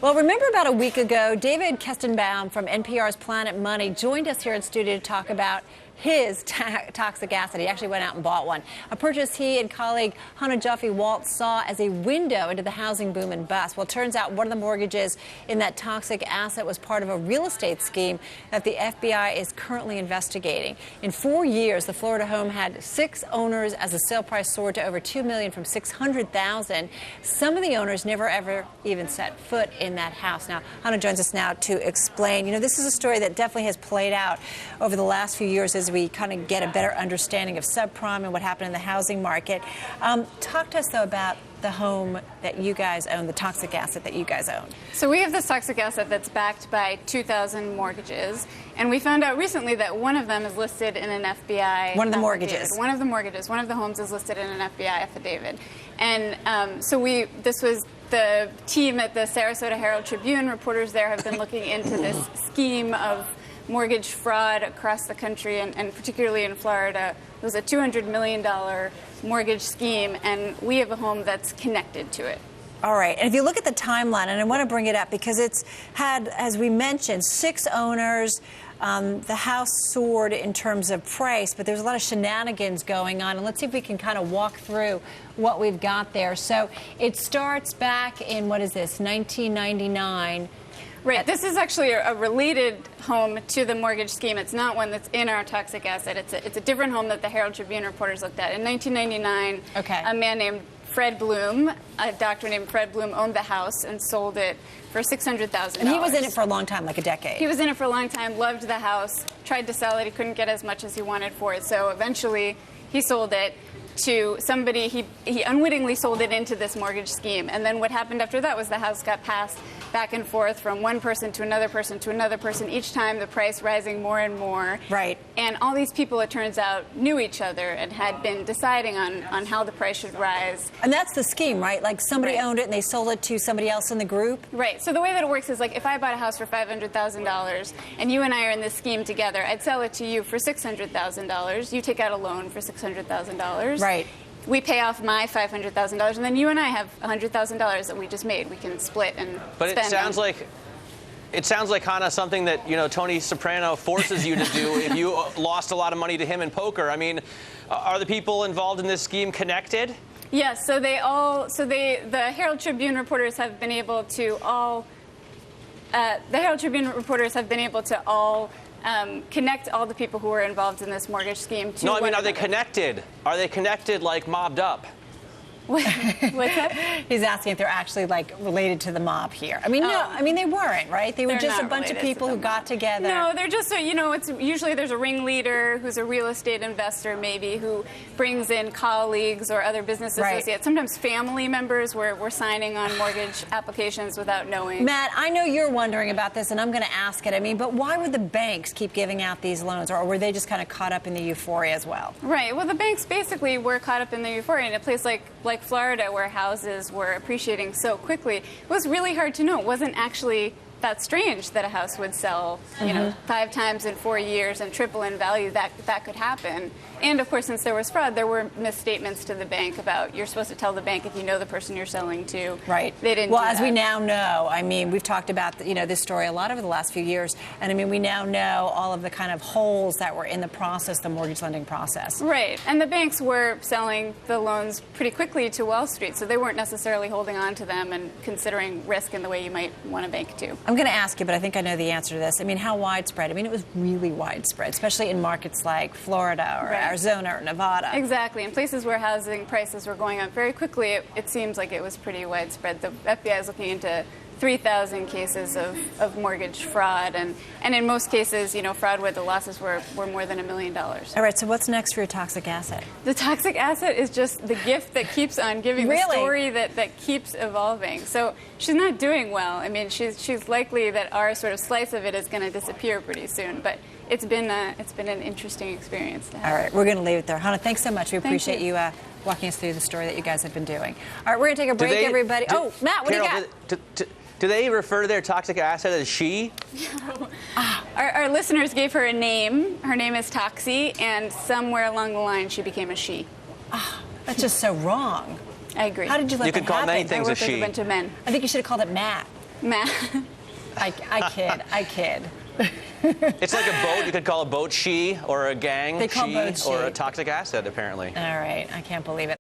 Well, remember about a week ago, David Kestenbaum from NPR's Planet Money joined us here in studio to talk about his toxic acid. He actually went out and bought one, a purchase he and colleague Chana Joffe-Walt saw as a window into the housing boom and bust. Well, it turns out one of the mortgages in that toxic asset was part of a real estate scheme that the FBI is currently investigating. In 4 years, the Florida home had 6 owners as the sale price soared to over $2 million from $600,000. Some of the owners never ever even set foot in that house. Now, Chana joins us now to explain. You know, this is a story that definitely has played out over the last few years as we kind of get a better understanding of subprime and what happened in the housing market. Talk to us, though, about the home that you guys own, the toxic asset that you guys own. So we have this toxic asset that's backed by 2,000 mortgages, and we found out recently that one of them is listed in an FBI One of the mortgages. One of the mortgages. One of the homes is listed in an FBI affidavit. And this was the team at the Sarasota Herald Tribune. Reporters there have been looking into this scheme of mortgage fraud across the country, and particularly in Florida. It was a $200 million mortgage scheme, and we have a home that's connected to it. All right. And if you look at the timeline, and I want to bring it up because it's had, as we mentioned, 6 owners. The house soared in terms of price, but there's a lot of shenanigans going on. And let's see if we can kind of walk through what we've got there. So it starts back in, what is this, 1999. Right. This is actually a related home to the mortgage scheme. It's not one that's in our toxic asset. It's a different home that the Herald Tribune reporters looked at. In 1999, a man named Fred Bloom, a doctor named Fred Bloom, owned the house and sold it for $600,000. And he was in it for a long time, like a decade. He was in it for a long time, loved the house, tried to sell it. He couldn't get as much as he wanted for it. So eventually he sold it to somebody. He unwittingly sold it into this mortgage scheme. And then what happened after that was the house got passed back and forth from one person to another person to another person, each time the price rising more and more. Right. And all these people, it turns out, knew each other and had been deciding on how the price should rise. And that's the scheme, right? Like somebody owned it and they sold it to somebody else in the group? Right. So the way that it works is, like, if I bought a house for $500,000 and you and I are in this scheme together, I'd sell it to you for $600,000. You take out a loan for $600,000. Right. We pay off my $500,000, and then you and I have $100,000 that we just made. We can split and spend. But it sounds like Chana, something that, you know, Tony Soprano forces you to do if you lost a lot of money to him in poker. I mean, are the people involved in this scheme connected? Yes. So the Herald Tribune reporters have been able to all. Connect all the people who were involved in this mortgage scheme to No, I mean, are they another. connected? Are they connected, like, mobbed up? What's that? He's asking if they're actually, like, related to the mob here. I mean, no, I mean, they weren't, right? They were just a bunch of people who got together. No, they're just, you know, it's usually there's a ringleader who's a real estate investor, maybe, who brings in colleagues or other business associates. Right. Sometimes family members were signing on mortgage applications without knowing. Matt, I know you're wondering about this, and I'm going to ask it. I mean, but why would the banks keep giving out these loans, or were they just kind of caught up in the euphoria as well? Right. Well, the banks basically were caught up in the euphoria. In a place like Florida, where houses were appreciating so quickly, it was really hard to know. It wasn't actually that strange that a house would sell, you know, 5 times in 4 years and triple in value. That could happen. And of course, since there was fraud, there were misstatements to the bank about you're supposed to tell the bank if you know the person you're selling to. Right. They didn't. Well, do as that. we now know, I mean, we've talked about, you know, this story a lot over the last few years, and I mean, we now know all of the kind of holes that were in the process, the mortgage lending process. Right. And the banks were selling the loans pretty quickly to Wall Street, so they weren't necessarily holding on to them and considering risk in the way you might want a bank to. I'm going to ask you, but I think I know the answer to this. I mean, how widespread? I mean, it was really widespread, especially in markets like Florida or Arizona or Nevada. Exactly. In places where housing prices were going up very quickly, it seems like it was pretty widespread. The FBI is looking into 3,000 cases of mortgage fraud, and in most cases, you know, fraud where the losses were more than $1 million. All right, so what's next for your toxic asset? The toxic asset is just the gift that keeps on giving, the story that keeps evolving. So she's not doing well. I mean, she's likely that our sort of slice of it is going to disappear pretty soon, but it's been an interesting experience to have. All right, we're going to leave it there. Chana, thanks so much. We appreciate you walking us through the story that you guys have been doing. All right, we're going to take a break, everybody. Matt, what Carol, do you got? Do they refer to their toxic asset as she? Our listeners gave her a name. Her name is Toxie, and somewhere along the line, she became a she. That's just so wrong. I agree. How did you let You that could call happen? many things I a work with she. a bunch of men. I think you should have called it Matt. Math. I kid. It's like a boat. You could call a boat she, or a gang They call she, boats or she. a toxic asset, apparently. All right, I can't believe it.